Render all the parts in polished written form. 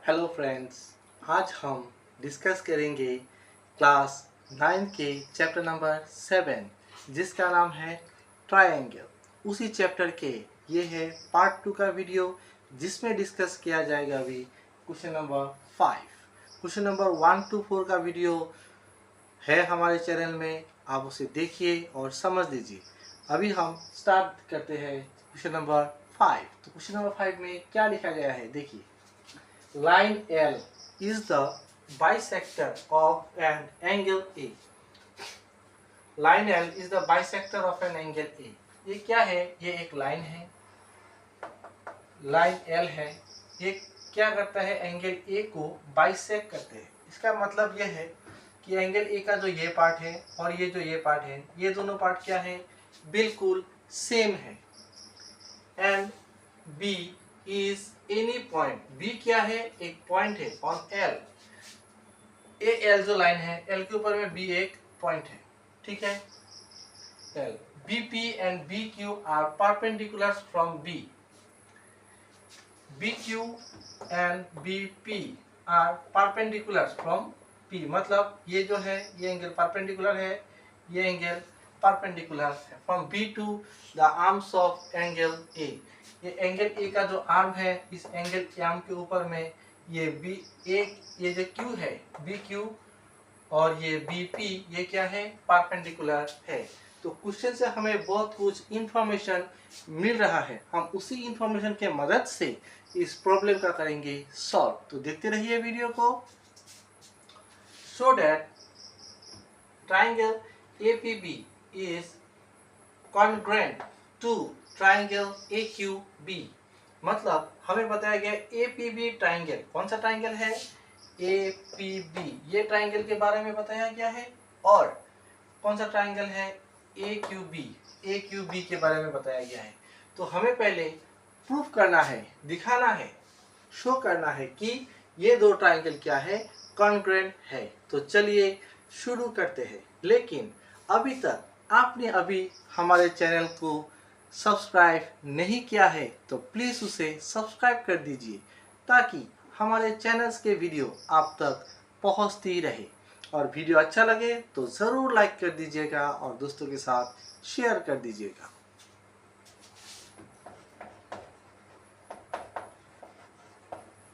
Hello friends, आज हम discuss करेंगे क्लास 9 के चैप्टर नंबर 7 जिसका नाम है ट्रायंगल। उसी चैप्टर के ये है पार्ट 2 का वीडियो जिसमें डिस्कस किया जाएगा अभी question number 5। Question number 1 to 4 का वीडियो है हमारे चैनल में, आप उसे देखिए और समझ लीजिए। अभी हम स्टार्ट करते हैं क्वेश्चन नंबर 5। तो क्वेश्चन नंबर 5 में क्या लिखा गया है देखिए। Line L is the bisector of an angle A. Line L is the bisector of an angle A. ये क्या है? ये एक लाइन है, लाइन L है। ये क्या करता है? एंगल A को बाइसेक्ट करते हैं। इसका मतलब यह है कि एंगल A का जो ये पार्ट है और ये जो ये पार्ट है, ये दोनों पार्ट क्या है? बिल्कुल सेम है। And B is any point. B क्या है? एक पॉइंट है on L। L जो लाइन है, L के ऊपर में B एक पॉइंट है, ठीक है। L BP and BQ are perpendiculars from B. BQ and BP are perpendiculars from P। मतलब ये जो है ये एंगल परपेंडिकुलर है, ये एंगल परपेंडिकुलर है from B to the arms of angle A। ये एंगल ए का जो आर्म है, इस एंगल के आर्म के ऊपर में ये बी एक, ये जो क्यू है बी क्यू और ये बी पी, ये क्या है? परपेंडिकुलर है। तो क्वेश्चन से हमें बहुत कुछ इंफॉर्मेशन मिल रहा है, हम उसी इंफॉर्मेशन के मदद से इस प्रॉब्लम का करेंगे सॉल्व। तो देखते रहिए वीडियो को। So that triangle APB is congruent to triangle AQB। मतलब हमें बताया गया APB ट्राइंगल, कौन सा ट्राइंगल है? APB, ये ट्राइंगल के बारे में बताया गया है। और कौन सा ट्राइंगल है? AQB के बारे में बताया गया है। तो हमें पहले प्रूफ करना है, दिखाना है, शो करना है कि ये दो ट्राइंगल क्या है? कॉन्ग्रुएंट है। तो चलिए शुरू करते हैं। लेकिन अभी तक आपने अभी हमारे चैनल को सब्सक्राइब नहीं किया है तो प्लीज़ उसे सब्सक्राइब कर दीजिए ताकि हमारे चैनल्स के वीडियो आप तक पहुंचती रहे। और वीडियो अच्छा लगे तो ज़रूर लाइक कर दीजिएगा और दोस्तों के साथ शेयर कर दीजिएगा।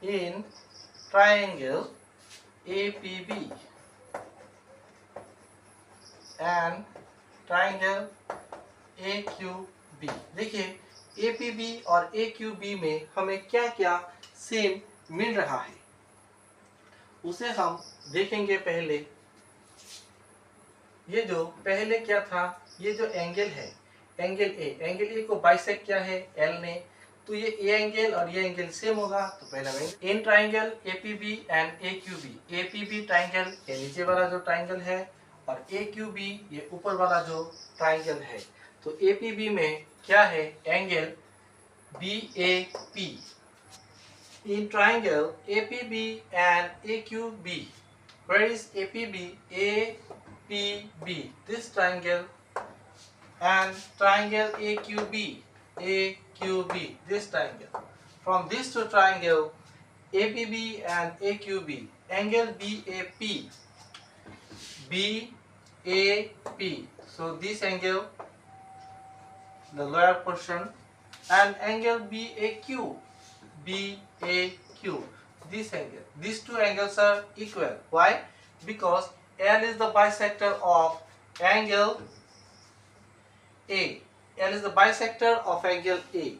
In triangle APB and triangle AQB, देखिए APB और AQB में हमें क्या क्या सेम मिल रहा है उसे हम देखेंगे। पहले ये जो पहले क्या था, ये जो एंगल है एंगल ए को बाइसेक्ट किया है L ने, तो ये ए एंगल और ये एंगल सेम होगा। तो पहला in triangle APB and AQB, APB triangle ये नीचे वाला जो ट्राइंगल है और AQB ये ऊपर वाला जो ट्राइंगल है। तो APB में क्या है? Angle BAP। In triangle APB and AQB, where is APB? APB, this triangle, and triangle AQB, this triangle. From these two triangle APB and AQB, angle BAP. So this angle, the lower portion, and angle BAQ, this angle. These two angles are equal. Why? Because L is the bisector of angle A. L is the bisector of angle A.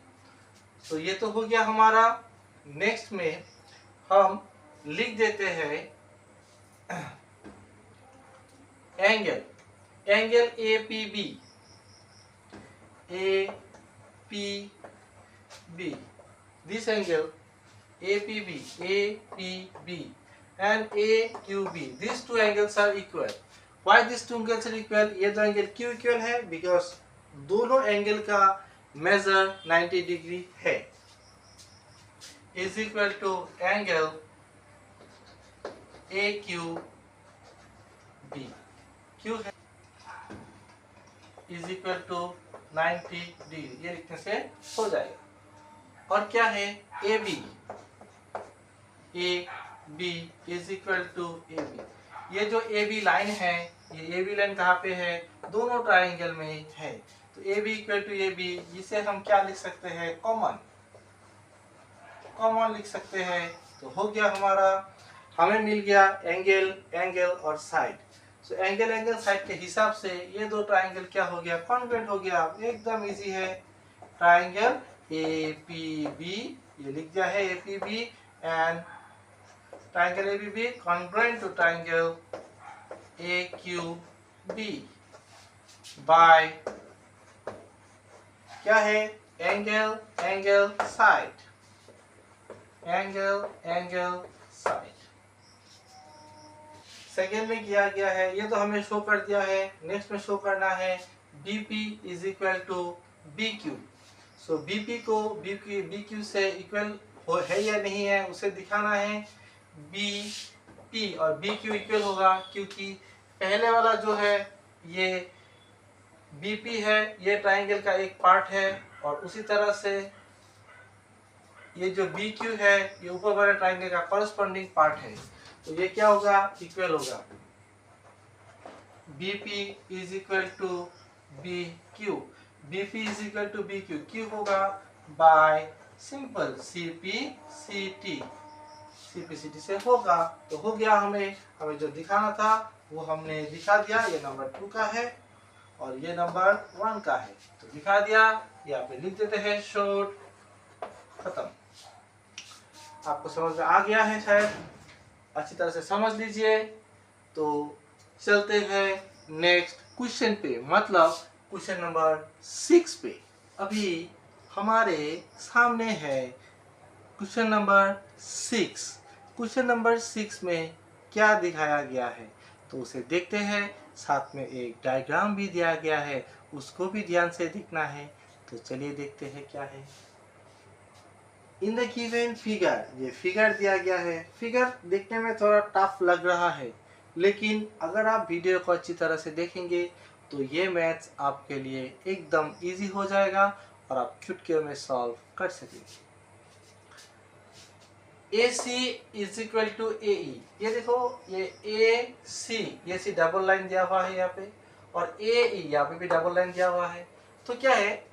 तो ये तो हो गया हमारा। Next में हम लिख देते हैं angle APB, this angle APB and AQB, these two angles are equal. Why these two angles are equal? ये दो एंगल क्यों इक्वल है? बिकॉज दोनों एंगल का मेजर 90 डिग्री है। Is equal to angle AQB, क्यों है? इज इक्वल टू 90 डिग्री, ये लिखने से हो जाएगा। और क्या है? AB, A B is equal to A B. ये जो ए बी लाइन है, ये ए बी लाइन कहाँ पे है? दोनों ट्राइंगल में है। तो A B equal to A B, इसे हम क्या लिख सकते हैं? कॉमन लिख सकते हैं। तो हो गया हमारा, हमें मिल गया एंगल, एंगल और side. So angle, angle, side के हिसाब से ये दो ट्राइंगल क्या हो गया? कॉन्ग्रुएंट हो गया। एकदम इजी है। ट्राइंगल ए पी बी, ये लिख दिया है A P B, and triangle A P B congruent to triangle A Q B by क्या है? Angle, angle, side, angle, angle, side. Second में किया गया है, ये तो हमें शो कर दिया है। नेक्स्ट में शो करना है BP is equal to BQ। So BP को BQ से इक्वल है या नहीं है उसे दिखाना है। BP और BQ इक्वल होगा, क्योंकि पहले वाला जो है ये BP है, ये ट्राइंगल का एक पार्ट है, और उसी तरह से ये जो BQ है ये ऊपर वाले ट्राइंगल का कॉरस्पॉन्डिंग पार्ट है। तो ये क्या होगा? इक्वल होगा। BP is equal to BQ, BP is equal to BQ, क्यों होगा? बाय सिंपल CP/CT से होगा। तो हो गया, हमें जो दिखाना था वो हमने दिखा दिया। ये नंबर 2 का है और ये नंबर 1 का है, तो दिखा दिया। यहाँ पे लिख देते हैं शॉर्ट, खत्म। आपको समझ में आ गया है शायद, अच्छी तरह से समझ लीजिए। तो चलते हैं नेक्स्ट क्वेश्चन पे, मतलब क्वेश्चन नंबर 6 पे। अभी हमारे सामने है क्वेश्चन नंबर 6। क्वेश्चन नंबर 6 में क्या दिखाया गया है तो उसे देखते हैं। साथ में एक डायग्राम भी दिया गया है, उसको भी ध्यान से देखना है। तो चलिए देखते हैं क्या है। इन द गिवन फिगर, ये फिगर दिया गया है। फिगर देखने में थोड़ा टफ लग रहा है, लेकिन अगर आप वीडियो को अच्छी तरह से देखेंगे तो ये मैथ्स आपके लिए एकदम इजी हो जाएगा और आप चुटकियों में सॉल्व कर सकेंगे। AC is equal to AE, ये देखो, ये AC, ये सी डबल लाइन दिया हुआ है यहाँ पे, और AE यहाँ पे भी डबल लाइन दिया हुआ है। तो क्या है?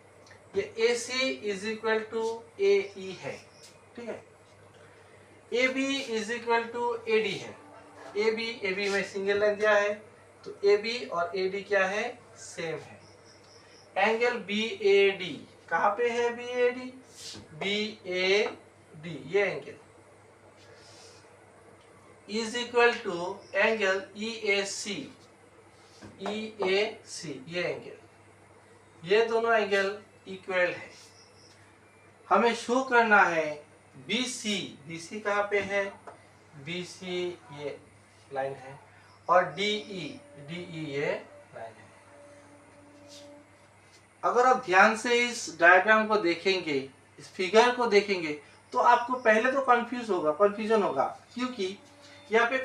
ये AC is equal to AE है, ठीक है। AB is equal to AD है। AB में सिंगल लाइन दिया है, तो AB और AD क्या है? सेम है। एंगल BAD कहाँ पे है? BAD, ये angle is equal to angle EAC, ये एंगल, ये दोनों एंगल इक्वल है। हमें शो करना है BC कहाँ पे है? BC ये लाइन है, और DE ये लाइन है। अगर आप ध्यान से इस डायग्राम को देखेंगे, इस फिगर को देखेंगे, तो आपको पहले तो कंफ्यूजन होगा, क्योंकि यहाँ पे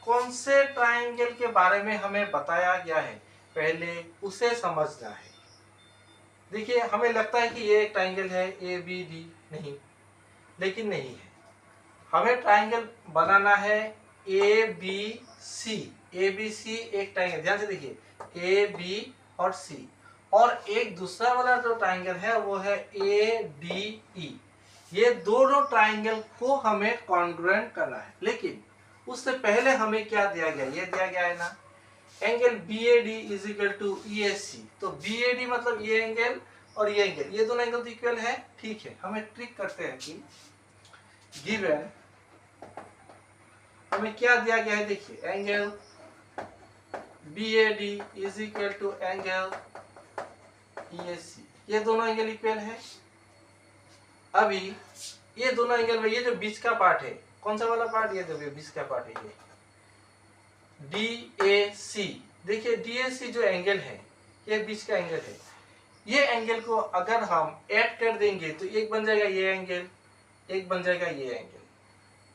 कौन से ट्राइंगल के बारे में हमें बताया गया है, पहले उसे समझना है। देखिए, हमें लगता है कि ये एक ट्राइंगल है ABD, नहीं, लेकिन नहीं है। हमें ट्राइंगल बनाना है ABC एक ट्राइंगल, ध्यान से देखिए, AB और C, और एक दूसरा वाला जो ट्राइंगल है वो है ADE। ये दोनों ट्राइंगल को हमें कॉन्ग्रुएंट करना है, लेकिन उससे पहले हमें क्या दिया गया? ये दिया गया है ना, angle BAD is equal to EAC। तो BAD मतलब ये एंगल और ये एंगल, ये दोनों एंगल तो इक्वल है, ठीक है। हमें ट्रिक करते हैं कि गिवन हमें क्या दिया गया है। देखिए, angle BAD is equal to angle EAC, ये दोनों एंगल इक्वल है। अभी ये दोनों एंगल में ये जो बीच का पार्ट है, कौन सा वाला पार्ट? ये देखिए, बीच का पार्ट है, ये DAC। देखिए, DAC जो एंगल है, ये बीच का एंगल है। ये एंगल को अगर हम ऐड कर देंगे तो एक बन जाएगा ये एंगल, एक बन जाएगा ये एंगल।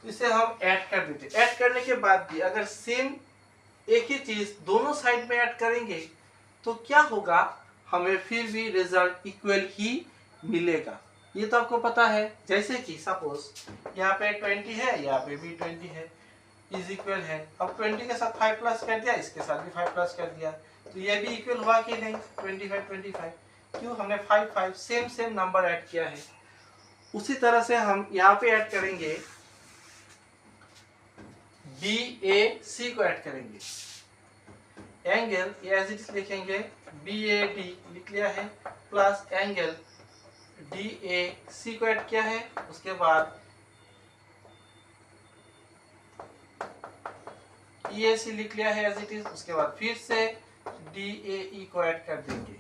तो इसे हम ऐड कर देते। ऐड करने के बाद भी अगर सेम एक ही चीज दोनों साइड में ऐड करेंगे तो क्या होगा? हमें फिर भी रिजल्ट इक्वल ही मिलेगा। ये तो आपको पता है। जैसे कि सपोज यहाँ पे 20 है, यहाँ पे भी 20 है, इज इक्वल है। अब 20 के साथ 5 प्लस कर दिया, इसके साथ भी 5 प्लस कर दिया, तो ये भी इक्वल हुआ कि नहीं? 25 25। क्यों? हमने 5 5 सेम सेम नंबर ऐड किया है। उसी तरह से हम यहाँ पे ऐड करेंगे, BAC को ऐड करेंगे। एंगल एज इट इज लिखेंगे, BAD लिख लिया है, प्लस एंगल DAC को ऐड किया है। उसके बाद EAC लिख लिया है एज इट इज। उसके बाद फिर से DAE को ऐड कर देंगे,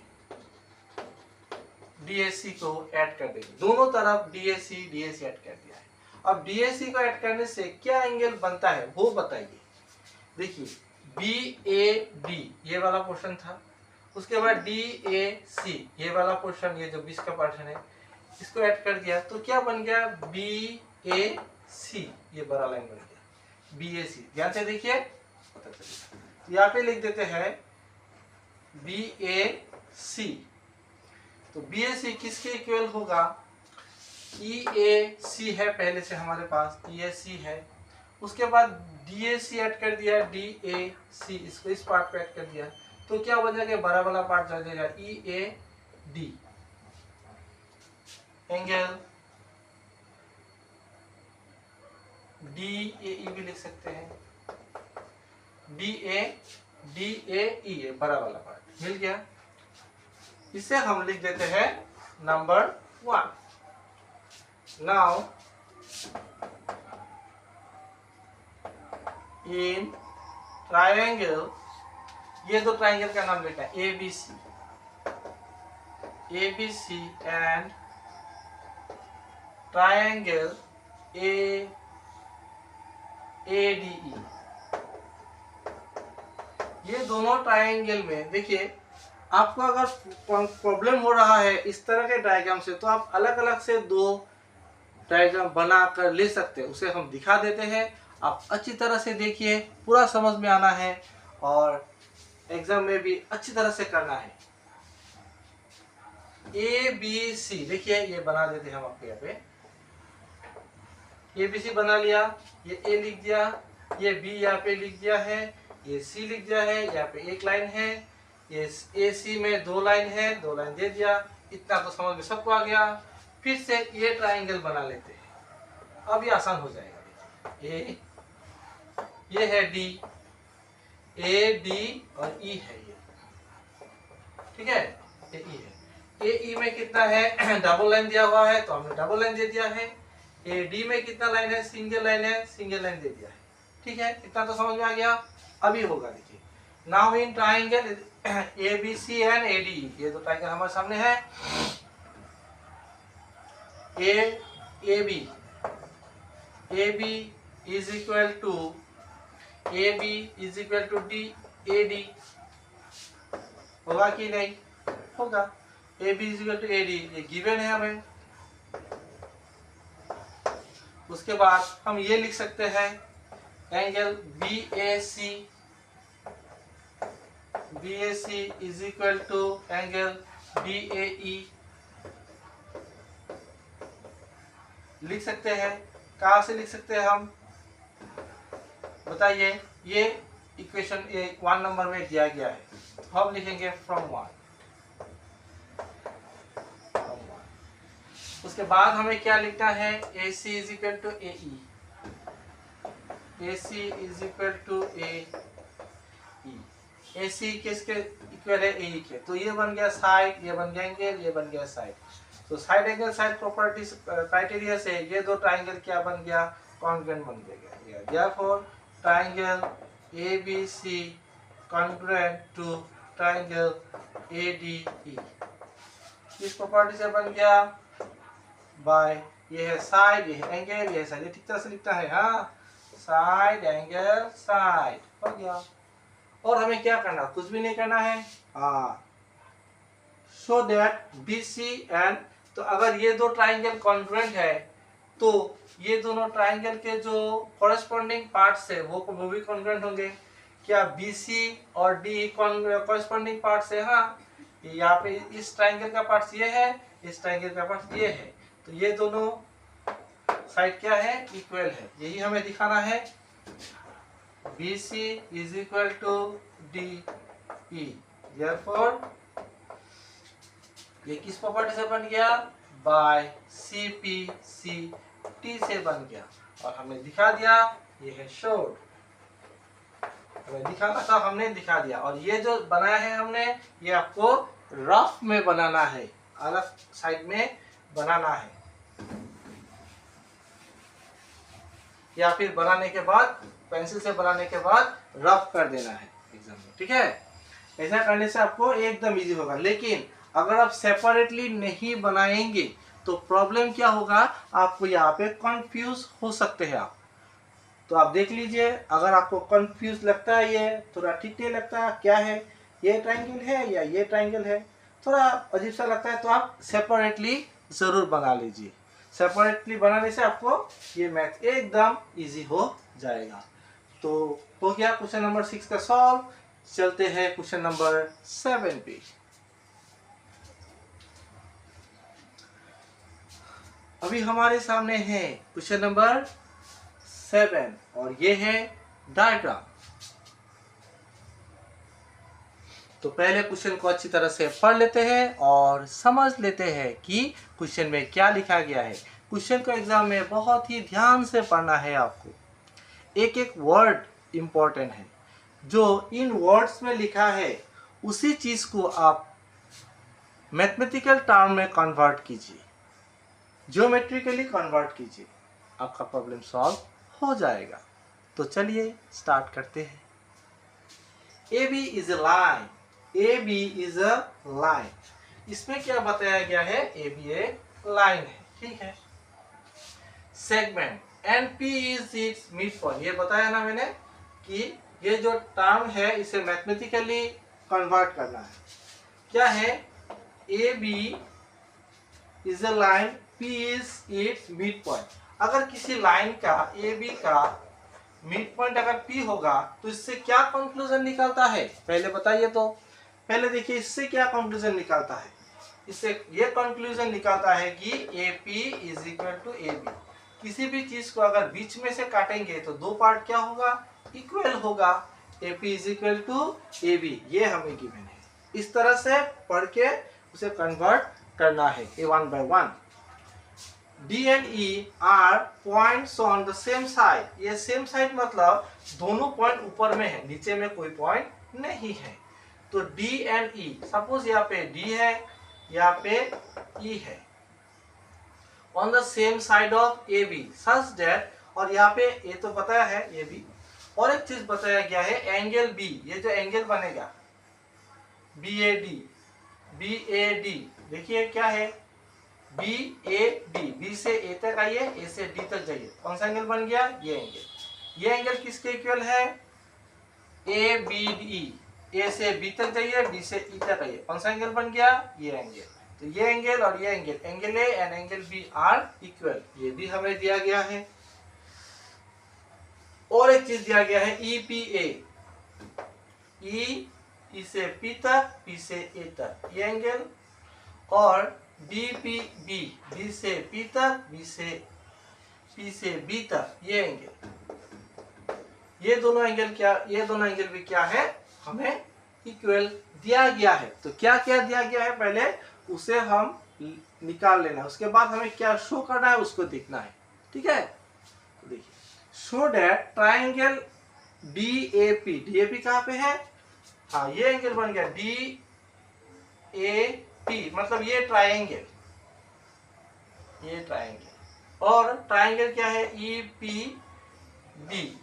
DAC को ऐड कर देंगे। दोनों तरफ DAC ऐड कर दिया है। अब DAC को ऐड करने से क्या एंगल बनता है वो बताइए। देखिए BAD ये वाला पोर्शन था, उसके बाद DAC ये वाला पोर्शन, ये जो 20 का पोर्शन है, इसको ऐड कर दिया तो क्या बन गया? BAC, ये बड़ा लाइन बन गया BAC। ध्यान से देखिए, पता चलेगा। यहाँ पे लिख देते हैं BAC। तो BAC किसके इक्वल होगा? EAC है पहले से हमारे पास, EAC है। उसके बाद DAC ऐड कर दिया, DAC इसको इस पार्ट पे ऐड कर दिया, तो क्या बन जाएगा? बड़ा वाला पार्ट जा जाएगा EAD। एंगल DAE भी लिख सकते हैं, DAE बड़ा वाला पार्ट मिल गया। इसे हम लिख देते हैं नंबर 1। नाउ इन ट्रायंगल, ये दो ट्रायंगल का नाम लिखा है ABC एंड ट्रायंगल ADE। ये दोनों ट्रायंगल में देखिए, आपको अगर प्रॉब्लम हो रहा है इस तरह के डायग्राम से, तो आप अलग अलग से दो डायग्राम बना कर ले सकते हैं। उसे हम दिखा देते हैं, आप अच्छी तरह से देखिए, पूरा समझ में आना है और एग्जाम में भी अच्छी तरह से करना है। ABC देखिए, ये बना देते हैं हम आपके यहाँ पे। ABC बना लिया, ये A लिख दिया, ये B यहाँ पे लिख दिया है, ये C लिख दिया है, यहाँ पे एक लाइन है, ये AC में 2 लाइन है, 2 लाइन दे दिया। इतना तो समझ में सबको आ गया। फिर से ये ट्रायंगल बना लेते हैं, अब ये आसान हो जाएगा। ये है D, AD और E है ये, ठीक है? ये E है। AE में कितना है? डबल लाइन दिया हुआ है, तो हमने डबल लाइन दे दिया है। AD में कितना लाइन है? सिंगल लाइन है, सिंगल लाइन दे दिया है, ठीक है? इतना तो समझ में आ गया। अभी होगा, देखिए। Now in triangle ABC and ADE, ये दो ट्रायंगल हमारे सामने है। AB is equal to DAD, होगा कि नहीं? होगा। AB is equal to AD, ये गिवन है हमें। उसके बाद हम ये लिख सकते हैं, angle BAC is equal to angle DAE लिख सकते हैं। कहाँ से लिख सकते हैं हम? बताइए। ये इक्वेशन 1 नंबर में दिया गया है, तो हम लिखेंगे फ्रॉम 1। उसके बाद हमें क्या लिखना है? AC is equal to AE, AC is equal to AE। AC किसके इक्वल है? AE के। तो ये बन गया साइड, ये बन गया एंगल, ये बन गया साइड। तो side angle side properties criteria से ये दो ट्रायंगल क्या बन गया? कॉन्ग्रुएंट बन गया। Therefore triangle ABC congruent to triangle ADE। इस प्रॉपर्टी से बन गया बाय, ये है साइड, ये है एंगल, ये है साइड। ये ठीक तरह से लिखता है, हाँ, साइड एंगल साइड, हो गया। और हमें क्या करना? कुछ भी नहीं करना है, हाँ, सो दैट BC एंड, तो अगर ये दो ट्रायंगल कॉन्ग्रुएंट है तो ये दोनों ट्रायंगल के जो कॉरेस्पॉन्डिंग पार्ट्स है वो भी कॉन्ग्रुएंट होंगे। क्या BC और D कॉरेस्पॉन्डिंग पार्ट्स है? हाँ, यहाँ पे इस ट्रायंगल का पार्ट्स ये है, इस ट्रायंगल का पार्ट्स ये है, तो ये दोनों साइड क्या है, इक्वल है, यही हमें दिखाना है। BC is equal to DE, therefore ये किस प्रॉपर्टी से बन गया, बाय CP/CT से बन गया, और हमने दिखा दिया, ये है शोड, हमें दिखाना था, हमने दिखा दिया। और ये जो बनाया है हमने, ये आपको रफ में बनाना है, अलग साइड में बनाना है, या फिर बनाने के बाद पेंसिल से बनाने के बाद रफ कर देना है एग्जाम में, ठीक है। ऐसा करने से आपको एकदम इजी होगा। लेकिन अगर आप सेपरेटली नहीं बनाएंगे तो प्रॉब्लम क्या होगा, आपको यहाँ पे कंफ्यूज हो सकते हैं आप। तो आप देख लीजिए, अगर आपको कंफ्यूज लगता है, ये थोड़ा ठीक नहीं लगता क्या है, ये ट्रायंगल है या ये ट्रायंगल है, थोड़ा अजीब सा लगता है, तो आप सेपरेटली ज़रूर बना लीजिए। सेपरेटली बनाने से आपको ये मैथ एकदम इजी हो जाएगा। तो हो गया क्वेश्चन नंबर 6 का सॉल्व। चलते हैं क्वेश्चन नंबर 7 पे। अभी हमारे सामने है क्वेश्चन नंबर 7 और ये है डायग्राम। तो पहले क्वेश्चन को अच्छी तरह से पढ़ लेते हैं और समझ लेते हैं कि क्वेश्चन में क्या लिखा गया है। क्वेश्चन को एग्जाम में बहुत ही ध्यान से पढ़ना है आपको। एक एक वर्ड इम्पोर्टेंट है, जो इन वर्ड्स में लिखा है उसी चीज को आप मैथमेटिकल टर्म में कन्वर्ट कीजिए, ज्योमेट्रिकली कन्वर्ट कीजिए, आपका प्रॉब्लम सॉल्व हो जाएगा। तो चलिए स्टार्ट करते हैं। AB is a line, AB is a line. इसमें क्या बताया गया है, AB एक लाइन है, ठीक है। Segment NP is it's mid point, ये बताया ना मैंने कि ये जो टर्म है इसे मैथमेटिकली कन्वर्ट करना है। क्या है, AB is a line, P is it's mid point. अगर किसी लाइन का AB का मिड पॉइंट अगर P होगा तो इससे क्या कंक्लूजन निकलता है, पहले बताइए। तो पहले देखिए इससे क्या कंक्लूजन निकलता है। इससे ये कंक्लूजन निकलता है कि AP is equal to AB। किसी भी चीज को अगर बीच में से काटेंगे तो दो पार्ट क्या होगा, इक्वल होगा। AP is equal to AB, ये हमें गिवन है। इस तरह से पढ़ के उसे कन्वर्ट करना है one by one. D and E are points on the same side। ये सेम साइड मतलब दोनों पॉइंट ऊपर में है, नीचे में कोई पॉइंट नहीं है। तो D and E, सपोज यहाँ पे D है, यहाँ पे E है, on the same side of AB such that, और यहाँ पे ये तो बताया है AB, और एक चीज बताया गया है एंगल B, ये जो एंगल बनेगा BAD, देखिए क्या है BAD, B से A तक आइए, A से D तक जाइए, कौन सा एंगल बन गया, ये एंगल। ये एंगल किसके इक्वल है, ABD, A से B तक जाइए, B से E तक आइए, कौन सा एंगल बन गया, ये एंगल। तो ये एंगल और ये angle, angle A and angle B are equal, ये भी हमें दिया गया है। और एक चीज दिया गया है EPA, E से P तक, P से A तक ये एंगल, और BPB, B से P तक, P से B तक ये एंगल। ये दोनों एंगल क्या, ये दोनों एंगल भी क्या है, हमें इक्वल दिया गया है। तो क्या क्या दिया गया है पहले उसे हम निकाल लेना, उसके बाद हमें क्या शो करना है उसको देखना है, ठीक है। तो देखिए, शो दैट ट्रायंगल DAP कहाँ पे है, हाँ ये एंगल बन गया DAP, मतलब ये ट्रायंगल, और ट्रायंगल क्या है EPB,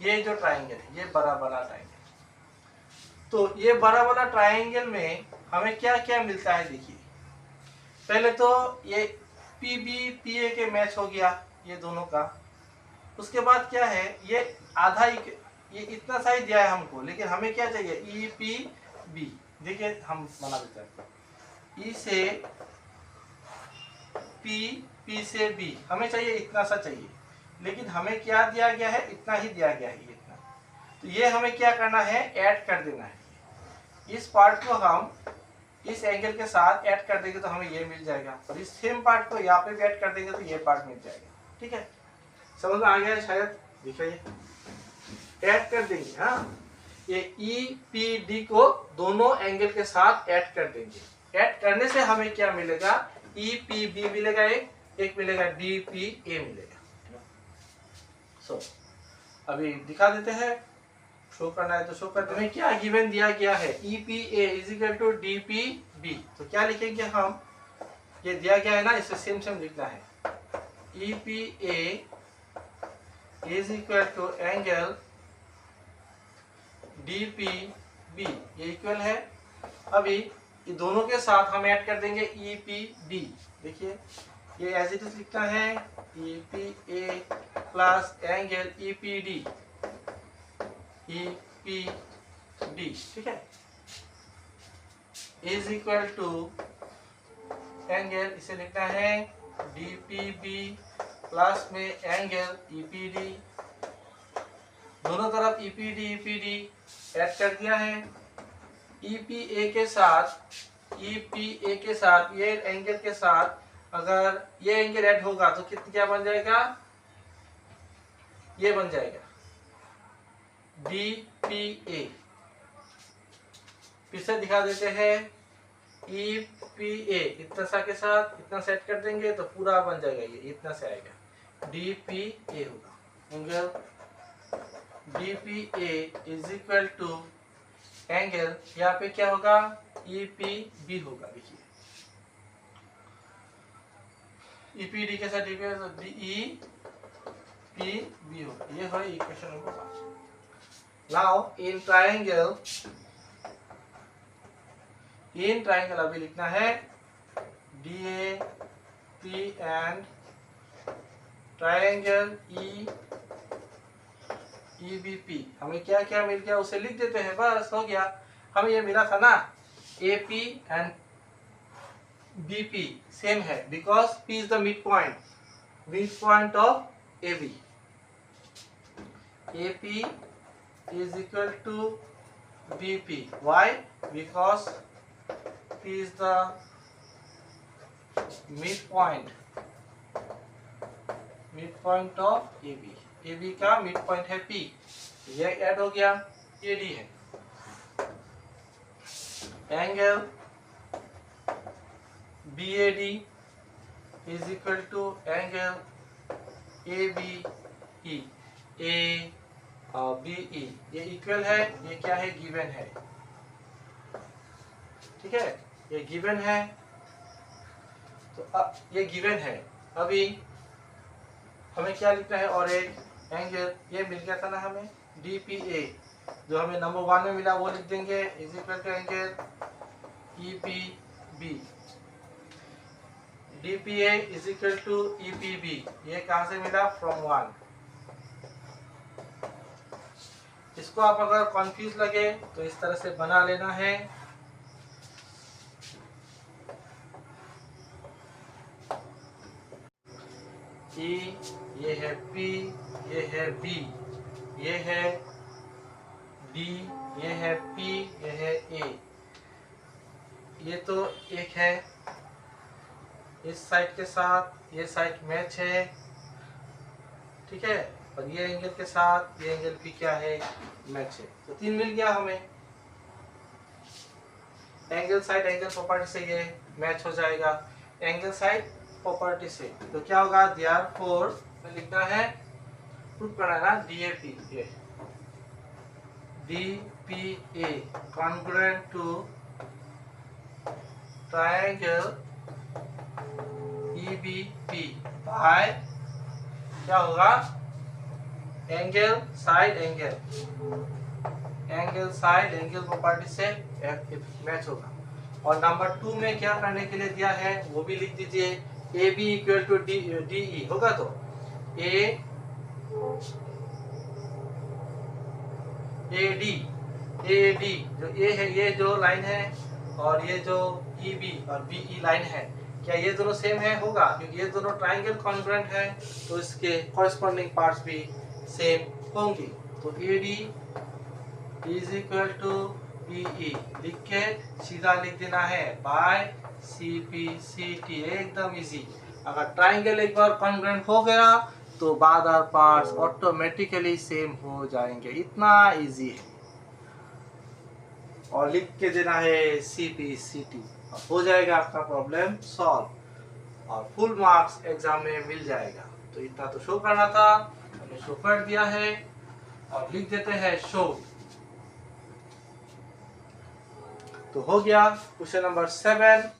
ये जो ट्रायंगल है ये बड़ा वाला ट्रायंगल। तो ये बड़ा वाला ट्रायंगल में हमें क्या क्या मिलता है, देखिए पहले तो ये PB PA के मैच हो गया ये दोनों का। उसके बाद क्या है, ये आधा ये इतना साइज दिया है हमको, लेकिन हमें क्या चाहिए EPB, देखिए हम बना देते हैं, E से P से B हमें चाहिए इतना सा चाहिए, लेकिन हमें क्या दिया गया है, इतना ही दिया गया है, इतना। तो ये हमें क्या करना है, ऐड कर देना है। इस पार्ट को हम इस एंगल के साथ ऐड कर देंगे तो हमें ये मिल जाएगा, और इस सेम पार्ट को यहाँ पे भी ऐड कर देंगे तो ये पार्ट मिल जाएगा। ठीक है, समझ में आ गया है शायद? दिखाइए, ऐड कर देंगे। हाँ, ये EPD को दोनों एंगल के साथ ऐड कर देंगे। ऐड करने से हमें क्या मिलेगा? EPB मिलेगा, एक मिलेगा DPA मिलेगा। सो अभी दिखा देते हैं, शो करना है तो शो कर देते हैं। क्या गिवन दिया गया है? EPA is equal to DPB। तो क्या लिखेंगे हम? ये दिया गया है ना, इसे सेम सेम लिखना है। EPA is equal to angle DPB, ये इक्वल है। अभी ये दोनों के साथ हम ऐड कर देंगे EPD। देखिए, ये एज इट इज लिखना है EPA प्लस एंगल EPD, ठीक है, इज इक्वल टू एंगल, इसे लिखना है DPB प्लस में एंगल EPD। दोनों तरफ EPD ऐड कर दिया है। EPA के साथ ये एंगल के साथ अगर ये एंगल ऐड होगा तो क्या बन जाएगा? ये बन जाएगा DPA। फिर से दिखा देते हैं, EPA इतना सा के साथ इतना सेट कर देंगे तो पूरा बन जाएगा, ये इतना से आएगा, DPA होगा। Angle DPA is equal to angle, यहाँ पे क्या होगा? EPB होगा। देखिए, EPD के साथ DPA तो DEPB होगा। ये है equation number 5। Now in triangle अभी लिखना है DAP एंड ट्राइंगल EBP। हमें क्या क्या मिल गया उसे लिख देते हैं, बस हो गया। हमें ये मिला था ना, AP एंड BP सेम है, because P is the mid point of AB। AP is equal to BP. Why? Because P is the midpoint of AB. AB का मिड पॉइंट है P, ये ऐड हो गया, AD है। Angle BAD is equal to angle ABE, A और BE, ये equal है। ये क्या है? गिवन है। ठीक है, ये गिवन है। तो अब ये गिवन है, अभी हमें क्या लिखना है? और एक एंगल ये मिल गया था ना हमें, DPA, जो हमें नंबर 1 में मिला वो लिख देंगे, is equal to angle EPB। DPA is equal to EPB, ये कहाँ से मिला? फ्रॉम 1। इसको आप अगर कंफ्यूज लगे तो इस तरह से बना लेना है। E, ये है P, ये है B, ये है D, ये है P, ये है A। ये तो एक है, इस साइड के साथ ये साइड मैच है। ठीक है, और ये एंगल के साथ ये एंगल भी क्या है? मैच है। तो 3 मिल गया हमें। एंगल साइड एंगल प्रॉपर्टी से ये मैच हो जाएगा, एंगल साइड प्रॉपर्टी से। तो क्या होगा? देयरफॉर लिखना है, प्रूफ करना है ना, DPA congruent to triangle EBP by क्या होगा? एंगल साइड एंगल प्रॉपर्टी से मैच होगा। और नंबर 2 में क्या करने के लिए दिया है वो भी लिख दीजिए, AB इक्वल टू DE होगा। तो AD जो A है, ये जो लाइन है, और ये जो EB और BE लाइन है, क्या ये दोनों सेम है? होगा, क्योंकि ये दोनों ट्राइंगल कॉन्ग्रुएंट है, तो इसके कॉरेस्पॉन्डिंग पार्ट्स भी सेम होंगे। तो AD is equal to BE लिख के सीधा लिख देना है बाय CPCT, एकदम इजी। अगर ट्राइंगल एक बार कॉन्ग्रुएंट हो गया तो बादर पार्ट्स ऑटोमेटिकली सेम हो जाएंगे, इतना इजी है। और लिख के देना है CPCT, हो जाएगा आपका प्रॉब्लम सॉल्व और फुल मार्क्स एग्जाम में मिल जाएगा। तो इतना तो शो करना था, हमने शो कर दिया है और लिख देते हैं शो। तो हो गया क्वेश्चन नंबर 7।